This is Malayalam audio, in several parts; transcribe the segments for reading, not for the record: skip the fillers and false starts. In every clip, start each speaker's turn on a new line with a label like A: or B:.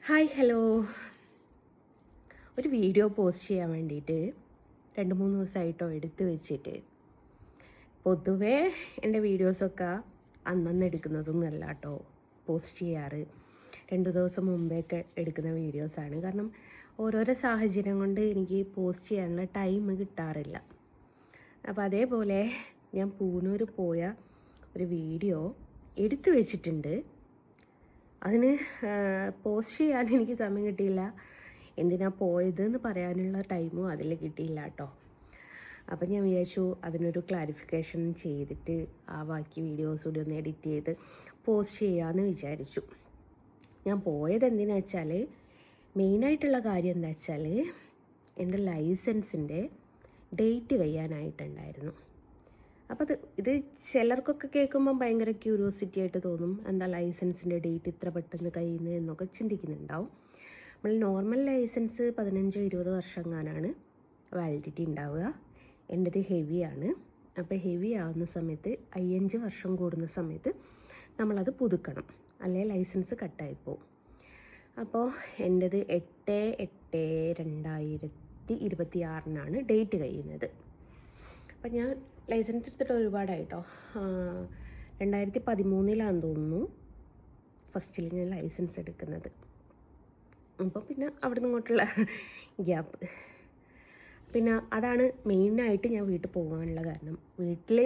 A: Hi hello. ഒരു വീഡിയോ പോസ്റ്റ് ചെയ്യാൻ വേണ്ടിയിട്ട് 2-3 ദിവസമായിട്ടോ എടുത്ത് വെച്ചിട്ട്. പൊതുവേ എൻ്റെ വീഡിയോസൊക്കെ അന്നന്ന് എടുക്കുന്നതൊന്നുമല്ല കേട്ടോ പോസ്റ്റ് ചെയ്യാറ്. 2 ദിവസം മുമ്പേയൊക്കെ എടുക്കുന്ന വീഡിയോസാണ്. കാരണം ഓരോരോ സാഹചര്യം കൊണ്ട് എനിക്ക് പോസ്റ്റ് ചെയ്യാനുള്ള ടൈം കിട്ടാറില്ല. അപ്പോൾ അതേപോലെ ഞാൻ പൂനൂർ പോയ ഒരു വീഡിയോ എടുത്തു വെച്ചിട്ടുണ്ട്. അതിന് പോസ്റ്റ് ചെയ്യാൻ എനിക്ക് സമയം കിട്ടിയില്ല. എന്തിനാ പോയതെന്ന് പറയാനുള്ള ടൈമും അതിൽ കിട്ടിയില്ല കേട്ടോ. അപ്പം ഞാൻ വിചാരിച്ചു അതിനൊരു ക്ലാരിഫിക്കേഷൻ ചെയ്തിട്ട് ആ ബാക്കി വീഡിയോസ് കൂടി ഒന്ന് എഡിറ്റ് ചെയ്ത് പോസ്റ്റ് ചെയ്യാമെന്ന് വിചാരിച്ചു. ഞാൻ പോയത് എന്തിനാ വെച്ചാൽ, മെയിനായിട്ടുള്ള കാര്യം എന്താ വെച്ചാൽ, എൻ്റെ ലൈസൻസിൻ്റെ ഡേറ്റ് കഴിയാനായിട്ടുണ്ടായിരുന്നു. അപ്പോൾ ഇത് ചിലർക്കൊക്കെ കേൾക്കുമ്പം ഭയങ്കര ക്യൂരിയോസിറ്റി ആയിട്ട് തോന്നും. എന്താ ലൈസൻസിൻ്റെ ഡേറ്റ് ഇത്ര പെട്ടെന്ന് കഴിയുന്നത് എന്നൊക്കെ ചിന്തിക്കുന്നുണ്ടാവും. നമ്മൾ നോർമൽ ലൈസൻസ് 15-20 വർഷം എങ്ങാനാണ് വാലിഡിറ്റി ഉണ്ടാവുക. എൻ്റെത് ഹെവിയാണ്. അപ്പോൾ ഹെവി ആവുന്ന സമയത്ത് 5 വർഷം കൂടുന്ന സമയത്ത് നമ്മളത് പുതുക്കണം, അല്ലെങ്കിൽ ലൈസൻസ് കട്ടായിപ്പോവും. അപ്പോൾ എൻ്റെത് 8/8/2026 ഡേറ്റ് കഴിയുന്നത്. അപ്പം ഞാൻ ലൈസൻസ് എടുത്തിട്ട് ഒരുപാടായിട്ടോ. 2013 തോന്നുന്നു ഫസ്റ്റിൽ ഞാൻ ലൈസൻസ് എടുക്കുന്നത്. അപ്പോൾ പിന്നെ അവിടെ നിന്ന് ഇങ്ങോട്ടുള്ള ഗ്യാപ്പ്. പിന്നെ അതാണ് മെയിനായിട്ട് ഞാൻ വീട്ടിൽ പോകാനുള്ള കാരണം. വീട്ടിൽ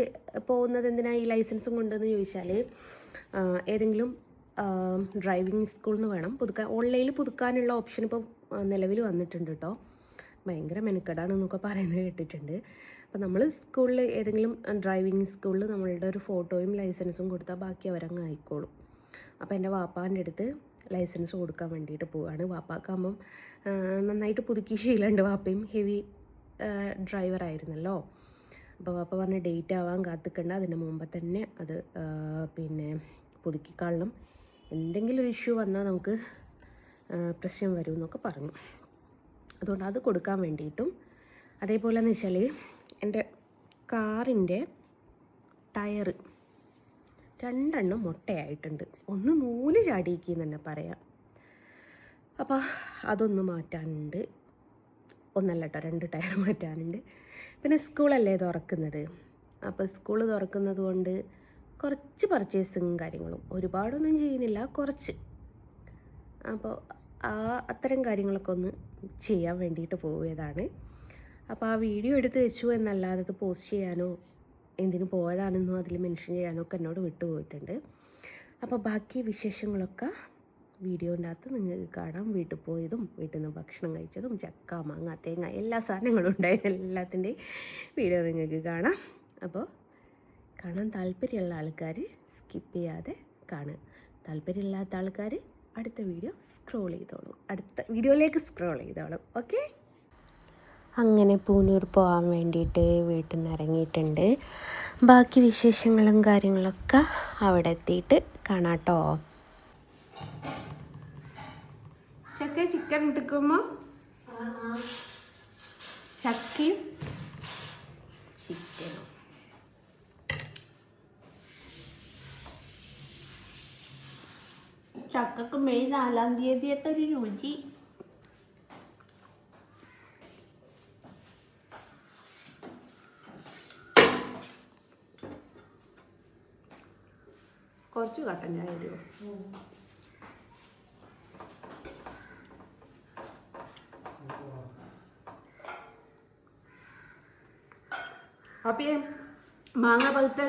A: പോകുന്നത് എന്തിനാണ് ഈ ലൈസൻസും കൊണ്ടെന്ന് ചോദിച്ചാൽ, ഏതെങ്കിലും ഡ്രൈവിംഗ് സ്കൂളിൽ നിന്ന് വേണം പുതുക്കാൻ. ഓൺലൈനിൽ പുതുക്കാനുള്ള ഓപ്ഷൻ ഇപ്പോൾ നിലവിൽ വന്നിട്ടുണ്ട് കേട്ടോ. ഭയങ്കര മെനക്കെടാണെന്നൊക്കെ പറയുന്നത് കേട്ടിട്ടുണ്ട്. അപ്പോൾ നമ്മൾ സ്കൂളിൽ ഏതെങ്കിലും ഡ്രൈവിംഗ് സ്കൂളിൽ നമ്മളുടെ ഒരു ഫോട്ടോയും ലൈസൻസും കൊടുത്താൽ ബാക്കി അവരങ്ങ് ആയിക്കോളും. അപ്പോൾ എൻ്റെ വാപ്പാൻ്റെ അടുത്ത് ലൈസൻസ് കൊടുക്കാൻ വേണ്ടിയിട്ട് പോവുകയാണ്. വാപ്പാക്കാകുമ്പം നന്നായിട്ട് പുതുക്കി ശീലമുണ്ട്. വാപ്പയും ഹെവി ഡ്രൈവറായിരുന്നല്ലോ. അപ്പോൾ വാപ്പ പറഞ്ഞ ഡേറ്റ് ആവാൻ കാത്തിക്കണ്ട, അതിൻ്റെ മുമ്പ് തന്നെ അത് പിന്നെ പുതുക്കിക്കാളണം. എന്തെങ്കിലും ഒരു ഇഷ്യൂ വന്നാൽ നമുക്ക് പ്രശ്നം വരും എന്നൊക്കെ പറഞ്ഞു. അതുകൊണ്ട് അത് കൊടുക്കാൻ വേണ്ടിയിട്ടും, അതേപോലെ എന്ന് വെച്ചാൽ എൻ്റെ കാറിൻ്റെ ടയർ 2 മുട്ടയായിട്ടുണ്ട്. ഒന്ന് നൂല് ചാടിയിക്കെന്ന് തന്നെ പറയാം. അപ്പോൾ അതൊന്ന് മാറ്റാനുണ്ട്. ഒന്നല്ല കേട്ടോ, 2 ടയർ മാറ്റാനുണ്ട്. പിന്നെ സ്കൂളല്ലേ തുറക്കുന്നത്. അപ്പോൾ സ്കൂൾ തുറക്കുന്നത് കൊണ്ട് കുറച്ച് പർച്ചേസിങ് കാര്യങ്ങളും, ഒരുപാടൊന്നും ചെയ്യുന്നില്ല, കുറച്ച്. അപ്പോൾ അത്തരം കാര്യങ്ങളൊക്കെ ഒന്ന് ചെയ്യാൻ വേണ്ടിയിട്ട് പോയതാണ്. അപ്പോൾ ആ വീഡിയോ എടുത്ത് വെച്ചു എന്നല്ലാതെ അത് പോസ്റ്റ് ചെയ്യാനോ എന്തിനു പോയതാണെന്നോ അതിൽ മെൻഷൻ ചെയ്യാനോ ഒക്കെ എന്നോട് വിട്ടുപോയിട്ടുണ്ട്. അപ്പോൾ ബാക്കി വിശേഷങ്ങളൊക്കെ വീഡിയോൻ്റെ അകത്ത് നിങ്ങൾക്ക് കാണാം. വീട്ടിൽ പോയതും വീട്ടിൽ നിന്ന് ഭക്ഷണം കഴിച്ചതും ചക്ക, മാങ്ങ, തേങ്ങ എല്ലാ സാധനങ്ങളും ഉണ്ടായിരുന്നു. എല്ലാത്തിൻ്റെയും വീഡിയോ നിങ്ങൾക്ക് കാണാം. അപ്പോൾ കാണാൻ താല്പര്യമുള്ള ആൾക്കാർ സ്കിപ്പ് ചെയ്യാതെ കാണുക. താല്പര്യമില്ലാത്ത ആൾക്കാർ അടുത്ത വീഡിയോ സ്ക്രോൾ ചെയ്തോളൂ, അടുത്ത വീഡിയോയിലേക്ക് സ്ക്രോൾ ചെയ്തോളൂ. ഓക്കെ. അങ്ങനെ പൂനൂർ പോകാൻ വേണ്ടിയിട്ട് വീട്ടിൽ നിന്ന് ഇറങ്ങിയിട്ടുണ്ട്. ബാക്കി വിശേഷങ്ങളും കാര്യങ്ങളൊക്കെ അവിടെ എത്തിയിട്ട് കാണാം കേട്ടോ. ചക്ക ചിക്കൻ എടുക്കുമ്പോൾ ചക്കയും ചിക്കനും ചക്കക്ക് മെയ് 4-ാം തീയതിയൊക്കെ ഒരു രുചി. കുറച്ച് കട്ടൻ ചായ തരുമോ? അപ്പേ മാങ്ങ പഴുത്ത്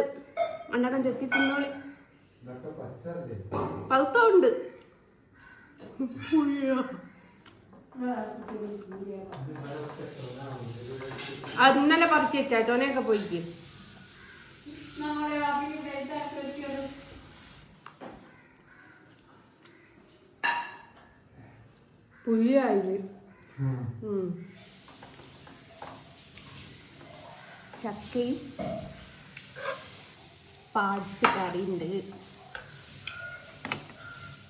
A: അണ്ണടം ചെത്തി തിന്നോളി. പഴുത്തുണ്ട്. അത് ഇന്നലെ പറിച്ച് വെച്ചാ ചോനയൊക്കെ പോയിക്ക്. പുയ്യായി ചക്കയും പാഴ്സ് കറിയുണ്ട്,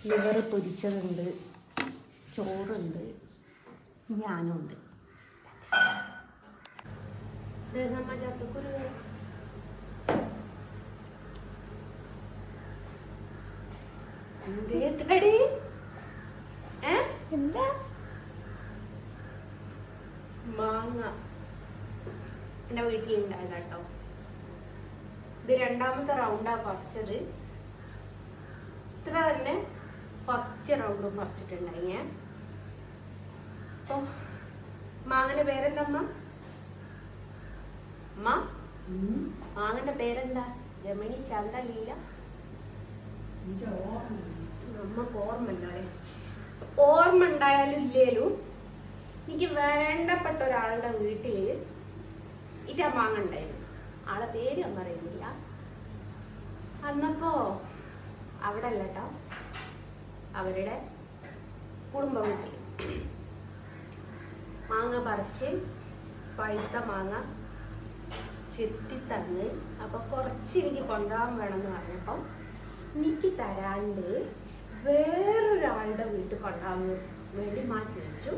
A: ലിവർ പൊരിച്ചതുണ്ട്, ചോറുണ്ട്, ഞാനുണ്ട്. നമ്മ ചക്കക്കുരു എന്തേ തടി എന്താ മാങ്ങ എൻ്റെ വീട്ടിലുണ്ടായതാ കേട്ടോ. ഇത് രണ്ടാമത്തെ റൗണ്ടാ പറിച്ചത്. ഇത്ര തന്നെ ഫസ്റ്റ് റൗണ്ടും പറിച്ചിട്ടുണ്ടായി ഞാൻ. അപ്പോൾ മാങ്ങന്റെ പേരെന്താ അമ്മ? അമ്മ മാങ്ങന്റെ പേരെന്താ? രമണി, ശാന്ത, ലീല? നമ്മക്ക് ഓർമ്മല്ലോ അല്ലേ. ഓർമ്മ ഉണ്ടായാലും ഇല്ലേലും എനിക്ക് വേണ്ടപ്പെട്ട ഒരാളുടെ വീട്ടിൽ ഇതാ മാങ്ങ ഉണ്ടായിരുന്നു. ആളെ പേര് അമ്മ അറിയുന്നില്ല. അന്നപ്പോ അവിടെ അല്ല കേട്ടോ, അവരുടെ കുടുംബ വീട്ടിൽ മാങ്ങ പറിച്ച് പഴുത്ത മാങ്ങ ചെത്തിത്തന്ന്. അപ്പൊ കുറച്ച് എനിക്ക് കൊണ്ടുപോകാൻ വേണമെന്ന് പറഞ്ഞപ്പം എനിക്ക് തരാണ്ട് വേറൊരാളുടെ വീട്ടിൽ കൊണ്ടുപോകാൻ വേണ്ടി മാറ്റി വെച്ചു.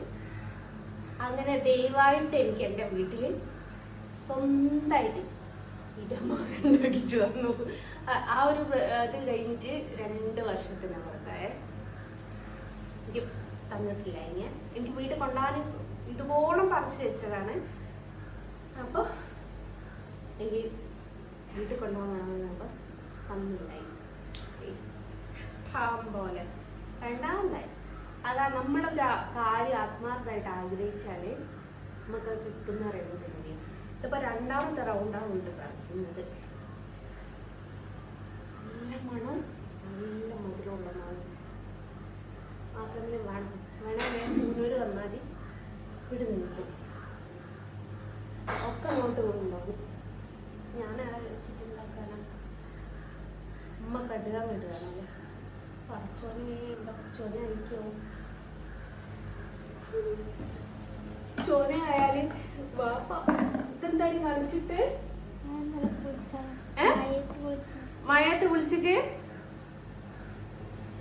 A: അങ്ങനെ ദയവായിട്ട് എനിക്ക് എൻ്റെ വീട്ടിൽ സ്വന്തമായിട്ട് ഇടമാങ്ങ ഉണ്ടാക്കിച്ചു തന്നു. ആ ഒരു അത് കഴിഞ്ഞിട്ട് 2 വർഷത്തിനപ്പുറത്തായ എനിക്ക് തന്നിട്ടില്ല. എനിക്ക് വീട്ടിൽ കൊണ്ടുപോകാൻ ഇതുപോലും പറിച്ചു വെച്ചതാണ്. അപ്പോൾ എനിക്ക് വീട്ടിൽ കൊണ്ടുപോകാൻ വേണമെന്നപ്പോൾ തന്നില്ലായി പോലെ രണ്ടാമതായി. അതാ നമ്മളൊരു കാര്യം ആത്മാർത്ഥമായിട്ട് ആഗ്രഹിച്ചാൽ നമുക്ക് കിട്ടുന്ന അറിയുന്നത് തന്നെയാണ്. ഇതിപ്പോൾ രണ്ടാമത്തെ റൗണ്ടാണ് വീട്ടിൽ പറിക്കുന്നത്. നല്ല മണം, നല്ല മധുരമുള്ള മണം മാത്രമേ വേണം. മൂന്നൂര് വന്നാൽ വീട് നിൽക്കും. ഒക്കെ അങ്ങോട്ട് കൊണ്ടുപോകും. ഞാനാ വെച്ചിട്ടുണ്ടാക്കാനാ ഉമ്മ കടുകാൻ വിടുകയാണല്ലേ. പറിച്ചോനെ എന്താ ചോന അയക്കോ? ചോന ആയാല് വാപ്പ ഇതെന്താടി കളിച്ചിട്ട് മഴയത്ത് വിളിച്ചിട്ട്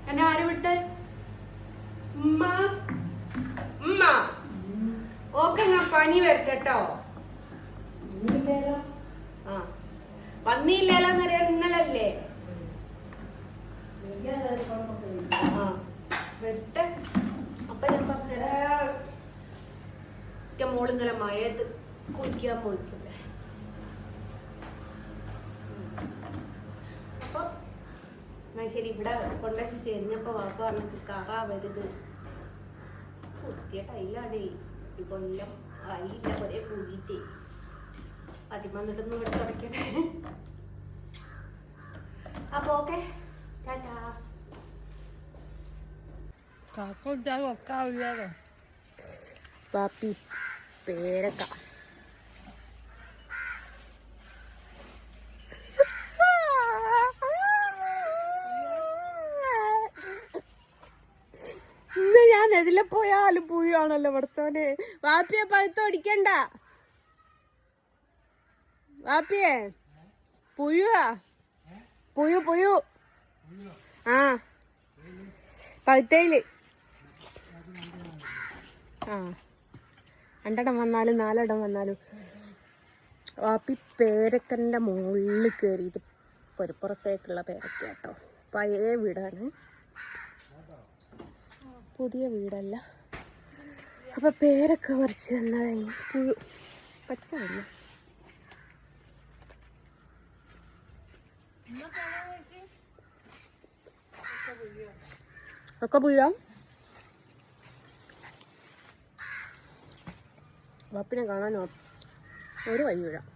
A: എന്നെ ആര് വിട്ട്? ഉമ്മ ഉമ്മ ഓക്കെ, ഞാൻ പനി വരട്ടോ. ആ വന്നില്ലല്ലോ എന്നറിയാൻ ഇന്നലല്ലേ. ആ വരട്ടെ. അപ്പൊ ഞാൻ പറഞ്ഞ മോളിങ്ങനെ മഴയത്ത് കുളിക്കാൻ പോയിട്ടുണ്ട്. അപ്പൊ എന്നാ ശരി. ഇവിടെ കൊണ്ടുവച്ച് ചെരിഞ്ഞപ്പോ വാപ്പ പറഞ്ഞിട്ട് കറാവരുത്, കുത്തിയ ടൈലാണേ ഈ കൊല്ലം ആയില്ല ഒരേ കൂടിയിട്ടേ. ആദ്യം വന്നിട്ടൊന്നും ഇവിടെ തുടക്കണേ. അപ്പൊ ഓക്കെ, ടാറ്റാ. പാപ്പി പേരക്ക ഇന്ന് ഞാൻ എതിലെ പോയാലും പുഴുവാണല്ലോ പഠിച്ചോനെ. വാപ്പിയെ പഴുത്ത് ഒടിക്കണ്ട. വാപ്പിയെ പുഴുവാ, പുഴു ആ പഴുത്തേല്. ആ 2 ഇടം വന്നാലും 4 ഇടം വന്നാലും വാപ്പി പേരക്കൻ്റെ മുകളിൽ കയറിയിട്ട് പൊരപ്പുറത്തേക്കുള്ള പേരക്ക കേട്ടോ. പഴയ വീടാണ്, പുതിയ വീടല്ല. അപ്പം പേരക്ക പറിച്ച് തന്നതായി. പുഴു പച്ച തന്നെ. ഒക്കെ പുഴുവാ. വാപ്പിനെ കാണാൻ ഒരു വഴി വീഴാം.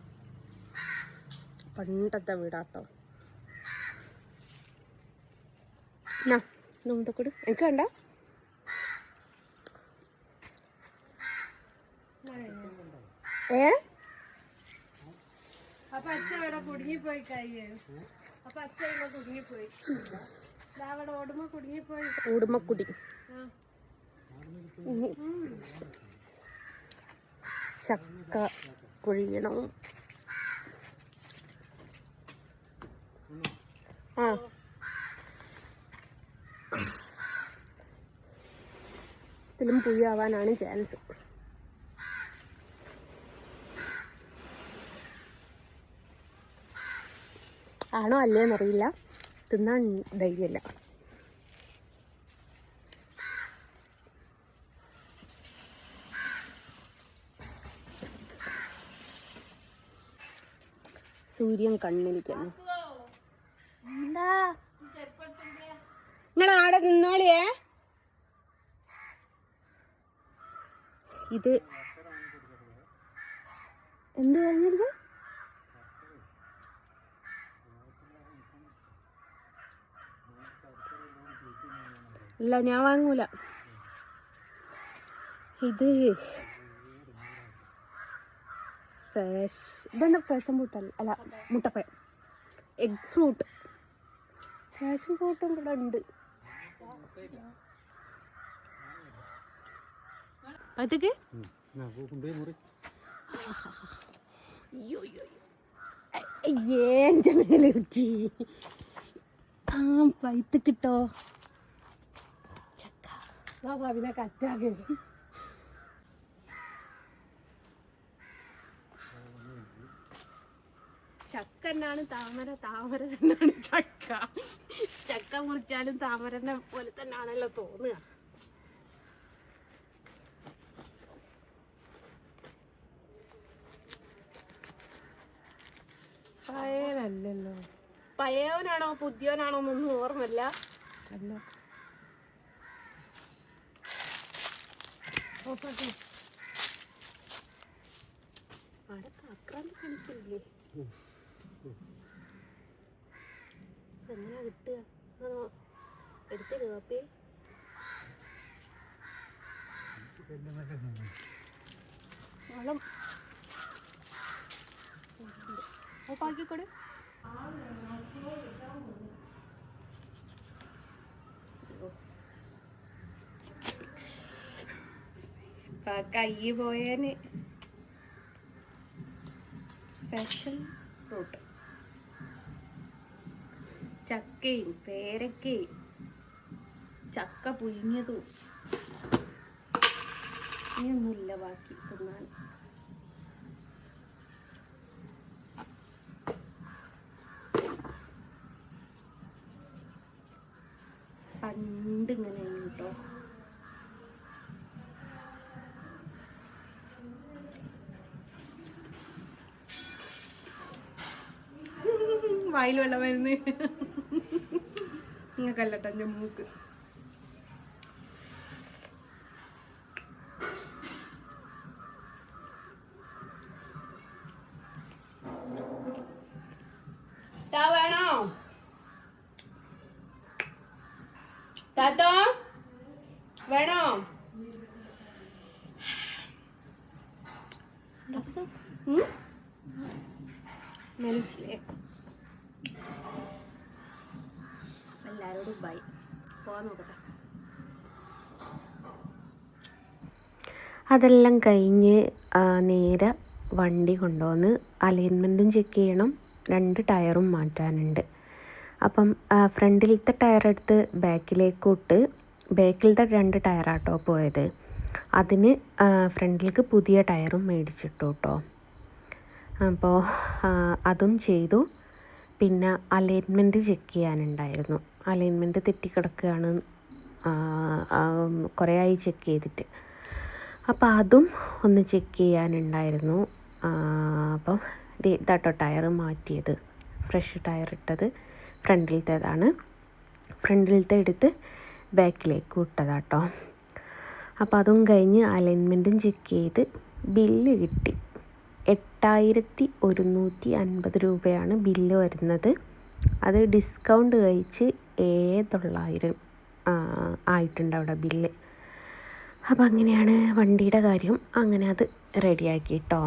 A: പണ്ടത്തെ വീടാട്ടോ. എന്നാ നോന്തക്കൂട് എനിക്ക് വേണ്ട. ഏ അപ്പൊ അച്ഛ അവിടെ കുടുങ്ങിപ്പോയി കയ്യേ. അപ്പൊ അച്ഛ ഇവിടെ കുടുങ്ങിപ്പോയി. അവിടെ ഓടുമ്പോ കുടുങ്ങിപ്പോയി. ഓടുമ്പക്കുടി ചക്ക കുഴിയണം. ആ ഇതിലും പുയ്യാവാനാണ് ചാൻസ്. ആണോ അല്ലേന്നറിയില്ല, തിന്നാൻ ധൈര്യമില്ല. സൂര്യൻ കണ്ണിരിക്കുന്നു. എന്താ നിങ്ങൾ ആടെ നിന്നോളിയേ. ഇത് എന്ത് പറഞ്ഞത്? ഇല്ല, ഞാൻ വാങ്ങൂല. ഇത് ഇതെന്താ ഫാഷൻ ഫ്രൂട്ട് അല്ല, മുട്ടപ്പഴം, എഗ് ഫ്രൂട്ട്. ഫാഷൻ ഫ്രൂട്ടും കൂടെ ഉണ്ട്. അതൊക്കെ എൻ്റെ മേലെ കുറ്റി. ആ പൈത്ത് കിട്ടോ ചക്ക. കറ്റാകെ ചക്ക തന്നെയാണ് താമര, താമര തന്നെയാണ് ചക്ക. ചക്ക മുറിച്ചാലും താമരനെ പോലെ തന്നെയാണല്ലോ തോന്നുക. പഴയതല്ലല്ലോ. പഴയവനാണോ പുതിയവനാണോ എന്നൊന്നും ഓർമ്മല്ല. അല്ല അവിടെ ആക്രാന്തി കാണിക്കില്ലേ? എങ്ങനെയാ കിട്ടുക? എടുത്തരുക കാപ്പി. വെള്ളം ഓപ്പാക്കിക്കോടെ. കൈ പോയേന്. ഫാഷൻ ഫ്രൂട്ട്, ചക്കയും പേരക്കയും ചക്ക പുഴുങ്ങിയതും ഇനിയൊന്നുമില്ല ബാക്കി തിന്നാൻ. പണ്ടിങ്ങനെ കേട്ടോ. വായിൽ വെള്ളം വരുന്നേ നിങ്ങൾക്കല്ലട്ടോ എൻ്റെ മൂക്ക്. വേണോ താത്തോ? വേണോ? മനസ്സിലേ എല്ലാരോടും ബൈ. പോവാൻ നോക്കട്ടെ. അതെല്ലാം കഴിഞ്ഞ് നേരെ വണ്ടി കൊണ്ടുവന്ന് അലൈൻമെൻറ്റും ചെക്ക് ചെയ്യണം, 2 ടയറും മാറ്റാനുണ്ട്. അപ്പം ഫ്രണ്ടിലത്തെ ടയർ എടുത്ത് ബാക്കിലേക്ക് ഇട്ട്, ബാക്കിലത്തെ 2 ടയറാട്ടോ പോയത്. അതിന് ഫ്രണ്ടിലേക്ക് പുതിയ ടയറും മേടിച്ചിട്ടു കേട്ടോ. അപ്പോൾ അതും ചെയ്തു. പിന്നെ അലൈൻമെൻറ്റ് ചെക്ക് ചെയ്യാനുണ്ടായിരുന്നു. അലൈൻമെൻറ്റ് തെറ്റിക്കിടക്കുകയാണ്, കുറേ ആയി ചെക്ക് ചെയ്തിട്ട്. അപ്പോൾ അതും ഒന്ന് ചെക്ക് ചെയ്യാനുണ്ടായിരുന്നു. അപ്പം ഇതാട്ടോ ടയർ മാറ്റിയത്. ഫ്രഷ് ടയർ ഇട്ടത് ഫ്രണ്ടിലത്തേതാണ്. ഫ്രണ്ടിലത്തെ എടുത്ത് ബാക്കിലേക്ക് വിട്ടതാട്ടോ. അപ്പോൾ അതും കഴിഞ്ഞ് അലൈൻമെൻറ്റും ചെക്ക് ചെയ്ത് ബില്ല് കിട്ടി. 8150 രൂപയാണ് ബില്ല് വരുന്നത്. അത് ഡിസ്കൗണ്ട് കഴിച്ച് 7,900 ആയിട്ടുണ്ട് അവിടെ ബില്ല്. അപ്പോൾ അങ്ങനെയാണ് വണ്ടിയുടെ കാര്യം. അങ്ങനെ അത് റെഡിയാക്കി കേട്ടോ.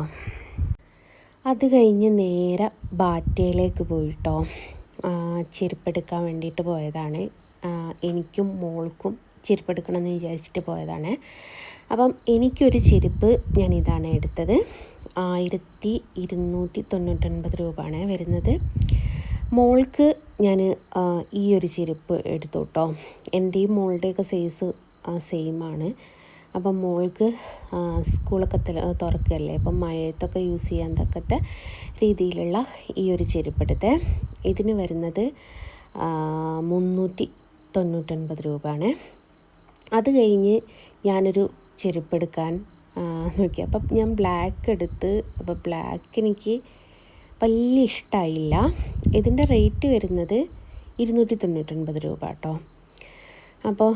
A: അത് കഴിഞ്ഞ് നേരെ ബാറ്റയിലേക്ക് പോയിട്ടോ. ചെരുപ്പെടുക്കാൻ വേണ്ടിയിട്ട് പോയതാണ്. എനിക്കും മോൾക്കും ചെരുപ്പെടുക്കണമെന്ന് വിചാരിച്ചിട്ട് പോയതാണ്. അപ്പം എനിക്കൊരു ചെരുപ്പ് ഞാൻ ഇതാണ് എടുത്തത്. 1299 രൂപയാണ് വരുന്നത്. മോൾക്ക് ഞാൻ ഈ ഒരു ചെരുപ്പ് എടുത്തു കേട്ടോ. എൻ്റെയും മോളുടെയൊക്കെ സൈസ് സെയിമാണ്. അപ്പം മോൾക്ക് സ്കൂളൊക്കെ തുറക്കുകയല്ലേ, അപ്പം മഴയത്തൊക്കെ യൂസ് ചെയ്യാൻ തക്കത്തെ രീതിയിലുള്ള ഈ ഒരു ചെരുപ്പെടുത്ത്. ഇതിന് വരുന്നത് 399 രൂപയാണ്. അത് കഴിഞ്ഞ് ഞാനൊരു ചെരുപ്പെടുക്കാൻ നോക്കി. അപ്പം ഞാൻ ബ്ലാക്ക് എടുത്ത്. അപ്പോൾ ബ്ലാക്ക് എനിക്ക് വലിയ ഇഷ്ടമായില്ല. ഇതിൻ്റെ റേറ്റ് വരുന്നത് 299 രൂപ കേട്ടോ. അപ്പോൾ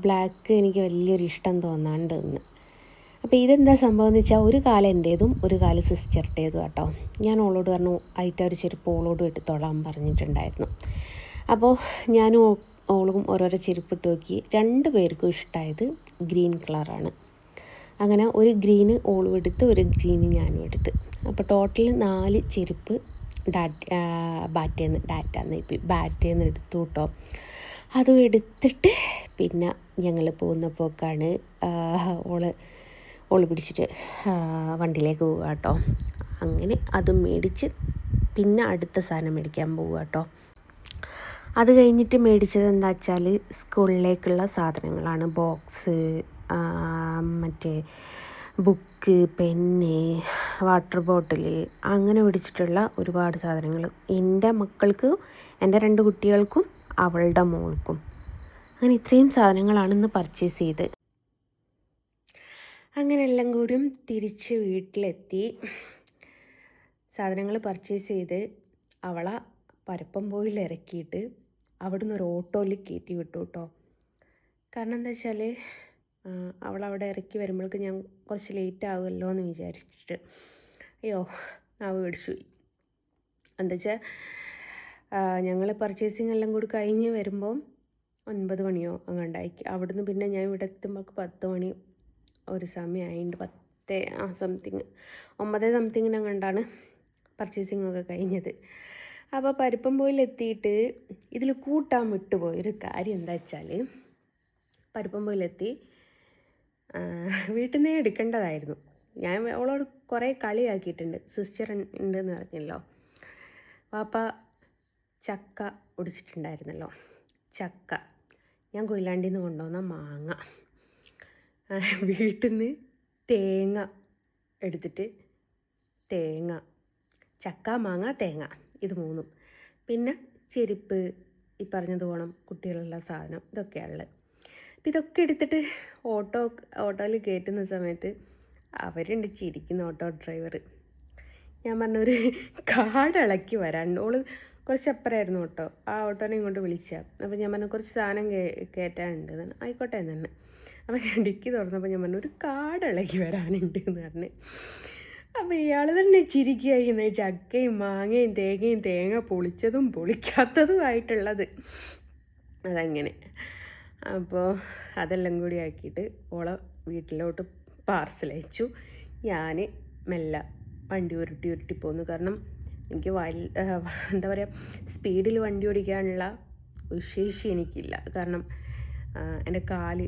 A: ബ്ലാക്ക് എനിക്ക് വലിയൊരു ഇഷ്ടം തോന്നാണ്ട് നിന്ന്. അപ്പോൾ ഇതെന്താ സംഭവം എന്ന് വെച്ചാൽ ഒരു കാലം എൻ്റേതും ഒരു കാലം സിസ്റ്ററുടേതും കേട്ടോ. ഞാൻ ഓളോട് പറഞ്ഞു ആയിട്ട് ഒരു ചെരുപ്പ് ഓളോടും എടുത്തോളാൻ പറഞ്ഞിട്ടുണ്ടായിരുന്നു. അപ്പോൾ ഞാനും ഓളും ഓരോരോ ചെരുപ്പിട്ട് നോക്കി. 2 പേർക്കും ഇഷ്ടമായത് ഗ്രീൻ കളറാണ്. അങ്ങനെ ഒരു ഗ്രീന് ഓളും എടുത്ത് ഒരു ഗ്രീന് ഞാനും എടുത്ത്. അപ്പോൾ ടോട്ടൽ 4 ചെരുപ്പ് ബാറ്റേന്ന് എടുത്തു കേട്ടോ. അതും എടുത്തിട്ട് പിന്നെ ഞങ്ങൾ പോകുന്നപ്പോഴാണ് ഓള് പിടിച്ചിട്ട് വണ്ടിയിലേക്ക് പോവുക കേട്ടോ. അങ്ങനെ അതും മേടിച്ച് പിന്നെ അടുത്ത സാധനം മേടിക്കാൻ പോവുക കേട്ടോ. അത് കഴിഞ്ഞിട്ട് മേടിച്ചത് എന്താ വെച്ചാൽ സ്കൂളിലേക്കുള്ള സാധനങ്ങളാണ്. ബോക്സ്, മറ്റേ ബുക്ക്, പെന്ന്, വാട്ടർ ബോട്ടിൽ, അങ്ങനെ മേടിച്ചിട്ടുള്ള ഒരുപാട് സാധനങ്ങൾ. എൻ്റെ മക്കൾക്ക്, എൻ്റെ 2 കുട്ടികൾക്കും അവളുടെ മോൾക്കും. അങ്ങനെ ഇത്രയും സാധനങ്ങളാണ് ഇന്ന് പർച്ചേസ് ചെയ്ത്. അങ്ങനെ എല്ലാം കൂടിയും തിരിച്ച് വീട്ടിലെത്തി. സാധനങ്ങൾ പർച്ചേസ് ചെയ്ത് അവളെ പരപ്പംപോയിൽ ഇറക്കിയിട്ട് അവിടുന്ന് ഒരു ഓട്ടോയിൽ കയറ്റി വിട്ടു കേട്ടോ. കാരണം എന്താ വെച്ചാൽ അവളവിടെ ഇറക്കി വരുമ്പോഴേക്ക് ഞാൻ കുറച്ച് ലേറ്റ് ആകുമല്ലോ എന്ന് വിചാരിച്ചിട്ട് അയ്യോ നാവ് പിടിച്ചു പോയി. എന്താ വെച്ചാൽ ഞങ്ങൾ പർച്ചേസിങ് എല്ലാം കൂടി കഴിഞ്ഞ് വരുമ്പം 9 മണിയോ അങ്ങോട്ടായി. അവിടുന്ന് പിന്നെ ഞാൻ ഇവിടെ എത്തുമ്പോൾ 10 മണി ഒരു സമയമായിട്ട് 10 സംതിങ്ങിനങ്ങാണ്ടാണ് പർച്ചേസിങ് ഒക്കെ കഴിഞ്ഞത്. അപ്പോൾ പരുപ്പംപോയിലെത്തിയിട്ട് ഇതിൽ കൂട്ടാൻ വിട്ടുപോയൊരു കാര്യം എന്താ വെച്ചാൽ പരുപ്പംപോയിലെത്തി വീട്ടിൽ നിന്നേ എടുക്കേണ്ടതായിരുന്നു. ഞാൻ അവളോട് കുറേ കളിയാക്കിയിട്ടുണ്ട്. സിസ്റ്റർ ഉണ്ടെന്ന് പറഞ്ഞല്ലോ. പാപ്പ ചക്ക ഒടിച്ചിട്ടുണ്ടായിരുന്നല്ലോ. ചക്ക ഞാൻ കൊയിലാണ്ടിയിൽ നിന്ന് കൊണ്ടുവന്ന മാങ്ങ, വീട്ടിൽ നിന്ന് തേങ്ങ എടുത്തിട്ട് ചക്ക, മാങ്ങ, തേങ്ങ, ഇത് 3, പിന്നെ ചെരുപ്പ്, ഈ പറഞ്ഞത് പോകണം കുട്ടികളുള്ള സാധനം, ഇതൊക്കെയാണുള്ളത്. അപ്പം ഇതൊക്കെ എടുത്തിട്ട് ഓട്ടോയിൽ കയറ്റുന്ന സമയത്ത് അവരുണ്ട് ചിരിക്കുന്ന ഓട്ടോ ഡ്രൈവർ. ഞാൻ പറഞ്ഞൊരു കാർഡ് ഇളക്കി വരാൻ. ഓള് കുറച്ച് അപ്പുറമായിരുന്നു ഓട്ടോ. ആ ഓട്ടോനെ ഇങ്ങോട്ട് വിളിച്ചാൽ. അപ്പോൾ ഞാൻ പറഞ്ഞു കുറച്ച് സാധനം കയറ്റാനുണ്ട്. ആയിക്കോട്ടെ എന്ന് തന്നെ. അപ്പോൾ ഞാൻ ഡിക്കി തുറന്നപ്പോൾ ഞാൻ പറഞ്ഞു ഒരു കാർഡ് ഇളക്കി വരാനുണ്ട് എന്ന് പറഞ്ഞ്. അപ്പോൾ ഇയാൾ തന്നെ ചിരിക്കുകയായിരുന്നു. ചക്കയും മാങ്ങയും തേങ്ങ പൊളിച്ചതും പൊളിക്കാത്തതുമായിട്ടുള്ളത് അതങ്ങനെ. അപ്പോൾ അതെല്ലാം കൂടി ആക്കിയിട്ട് ഓളെ വീട്ടിലോട്ട് പാർസൽ അയച്ചു. ഞാൻ മെല്ലെ വണ്ടി ഉരുട്ടി പോന്നു. കാരണം എനിക്ക് എന്താ പറയുക, സ്പീഡിൽ വണ്ടി ഓടിക്കാനുള്ള ഒരു ശേഷി എനിക്കില്ല. കാരണം എൻ്റെ കാല്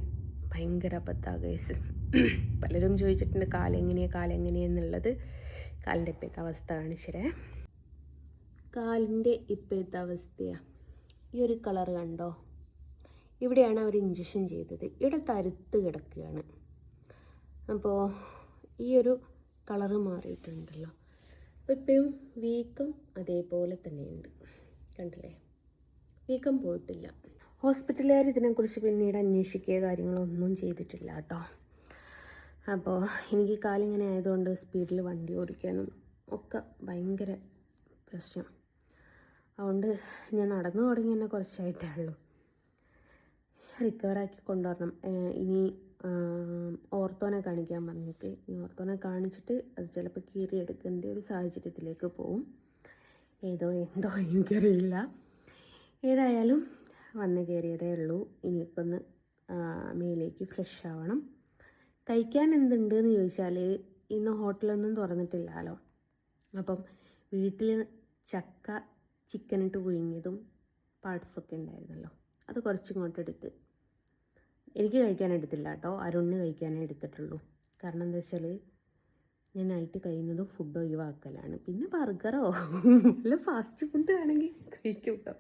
A: ഭയങ്കര അബദ്ധമാണ്. പലരും ചോദിച്ചിട്ടുണ്ട് കാലെങ്ങനെയാന്നുള്ളത്. കാലിൻ്റെ ഇപ്പോഴത്തെ അവസ്ഥ കാണിച്ചേ. കാലിൻ്റെ ഇപ്പോഴത്തെ അവസ്ഥയാണ്. ഈ ഒരു കളർ കണ്ടോ? ഇവിടെയാണ് അവർ ഇഞ്ചക്ഷൻ ചെയ്തത്. ഇവിടെ തരുത്ത് കിടക്കുകയാണ്. അപ്പോൾ ഈ ഒരു കളറ് മാറിയിട്ടുണ്ടല്ലോ. അപ്പോൾ ഇപ്പോഴും വീക്കം അതേപോലെ തന്നെയുണ്ട്. കണ്ടില്ലേ, വീക്കം പോയിട്ടില്ല. ഹോസ്പിറ്റലുകാർ ഇതിനെക്കുറിച്ച് പിന്നീട് അന്വേഷിക്കുക കാര്യങ്ങളൊന്നും ചെയ്തിട്ടില്ല കേട്ടോ. അപ്പോൾ എനിക്ക് കാലിങ്ങനെ ആയതുകൊണ്ട് സ്പീഡിൽ വണ്ടി ഓടിക്കാനും ഒക്കെ ഭയങ്കര പ്രശ്നം. അതുകൊണ്ട് ഞാൻ നടന്നു തുടങ്ങി തന്നെ കുറച്ചായിട്ടേ ഉള്ളൂ. റിക്കവറാക്കി കൊണ്ടുവരണം. ഇനി ഓർത്തോനെ കാണിക്കാൻ പറഞ്ഞിട്ട്, ഈ ഓർത്തോനെ കാണിച്ചിട്ട് അത് ചിലപ്പോൾ കീറിയെടുക്കേണ്ട ഒരു സാഹചര്യത്തിലേക്ക് പോവും. എന്തോ എനിക്കറിയില്ല. ഏതായാലും വന്ന് കയറിയതേ ഉള്ളൂ. ഇനിയിപ്പോൾ ഒന്ന് മേലേക്ക് ഫ്രഷ് ആവണം. കഴിക്കാൻ എന്തുണ്ടെന്ന് ചോദിച്ചാൽ ഇന്ന് ഹോട്ടലൊന്നും തുറന്നിട്ടില്ലല്ലോ. അപ്പം വീട്ടിൽ ചക്ക ചിക്കനിട്ട് പുഴുങ്ങിയതും പാർട്സൊക്കെ ഉണ്ടായിരുന്നല്ലോ, അത് കുറച്ചിങ്ങോട്ട് എടുത്ത്. എനിക്ക് കഴിക്കാൻ എടുത്തില്ല കേട്ടോ, അരുണിന് കഴിക്കാനേ എടുത്തിട്ടുള്ളൂ. കാരണം എന്താ വെച്ചാൽ ഞാൻ നൈറ്റ് കഴിയുന്നതും ഫുഡ് ഒഴിവാക്കലാണ്. പിന്നെ ബർഗറോ അല്ല ഫാസ്റ്റ് ഫുഡ് ആണെങ്കിൽ കഴിക്കും കേട്ടോ.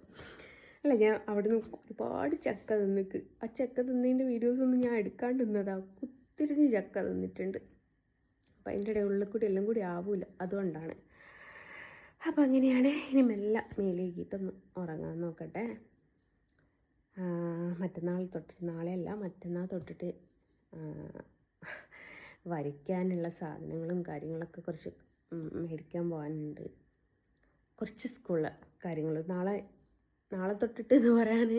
A: അല്ല, ഞാൻ അവിടെ നിന്ന് ഒരുപാട് ചക്ക തിന്നിട്ട്, ആ ചക്ക തിന്നതിൻ്റെ വീഡിയോസൊന്നും ഞാൻ എടുക്കാണ്ട് നിന്നതാണ്. കുത്തിരിഞ്ഞ് ചക്ക തിന്നിട്ടുണ്ട്. അപ്പം അതിൻ്റെ ഇടയിൽ ഉള്ളിൽ കൂടി എല്ലാം കൂടി ആവില്ല, അതുകൊണ്ടാണ്. അപ്പം അങ്ങനെയാണ്. ഇനി മെല്ലെ മേലേക്കിട്ടൊന്ന് ഉറങ്ങാൻ നോക്കട്ടെ. മറ്റന്നാൾ തൊട്ടിട്ട്, നാളെയല്ല മറ്റന്നാൾ തൊട്ടിട്ട് വരയ്ക്കാനുള്ള സാധനങ്ങളും കാര്യങ്ങളൊക്കെ കുറച്ച് മേടിക്കാൻ പോകാനുണ്ട്. കുറച്ച് സ്കൂളിലെ കാര്യങ്ങൾ നാളെ തൊട്ടിട്ട് എന്ന് പറയാൻ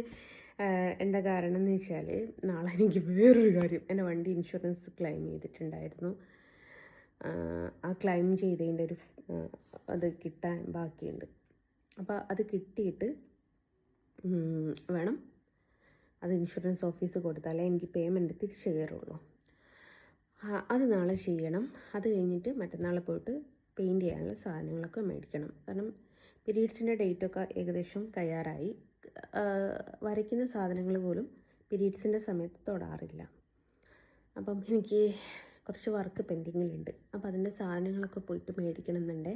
A: എന്താ കാരണം എന്ന് വെച്ചാൽ നാളെ എനിക്ക് വേറൊരു കാര്യം, എൻ്റെ വണ്ടി ഇൻഷുറൻസ് ക്ലെയിം ചെയ്തിട്ടുണ്ടായിരുന്നു. ആ ക്ലെയിം ചെയ്തതിൻ്റെ ഒരു അത് കിട്ടാൻ ബാക്കിയുണ്ട്. അപ്പോൾ അത് കിട്ടിയിട്ട് വേണം അത് ഇൻഷുറൻസ് ഓഫീസ് കൊടുത്താലേ എനിക്ക് പേയ്മെൻറ്റ് തിരിച്ചു കയറുള്ളൂ. അത് നാളെ ചെയ്യണം. അത് കഴിഞ്ഞിട്ട് മറ്റന്നാൾ പോയിട്ട് പെയിൻറ്റ് ചെയ്യാനുള്ള സാധനങ്ങളൊക്കെ മേടിക്കണം. കാരണം പീരീഡ്സിൻ്റെ ഡേറ്റൊക്കെ ഏകദേശം കഴിയാറായി. വരയ്ക്കുന്ന സാധനങ്ങൾ പോലും പീരീഡ്സിൻ്റെ സമയത്ത് തൊടാറില്ല. അപ്പം എനിക്ക് കുറച്ച് വർക്ക് പെൻഡിങ്ങിലുണ്ട്. അപ്പോൾ അതിൻ്റെ സാധനങ്ങളൊക്കെ പോയിട്ട് മേടിക്കണം എന്നുണ്ടേ.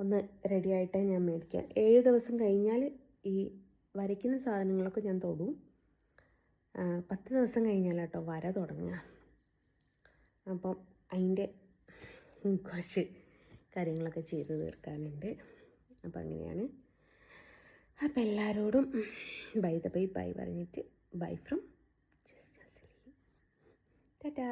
A: ഒന്ന് റെഡി ആയിട്ടേ ഞാൻ മേടിക്കാം. 7 ദിവസം കഴിഞ്ഞാൽ ഈ വരയ്ക്കുന്ന സാധനങ്ങളൊക്കെ ഞാൻ തൊടും. 10 ദിവസം കഴിഞ്ഞാലാട്ടോ വര തുടങ്ങുക. അപ്പം അതിൻ്റെ കുറച്ച് കാര്യങ്ങളൊക്കെ ചെയ്ത് തീർക്കാനുണ്ട്. അപ്പം അങ്ങനെയാണ്. അപ്പം എല്ലാവരോടും ബൈ ദ ബൈ പറഞ്ഞിട്ട് ബൈ ഫ്രം ജസ്റ്റ് ടാറ്റാ.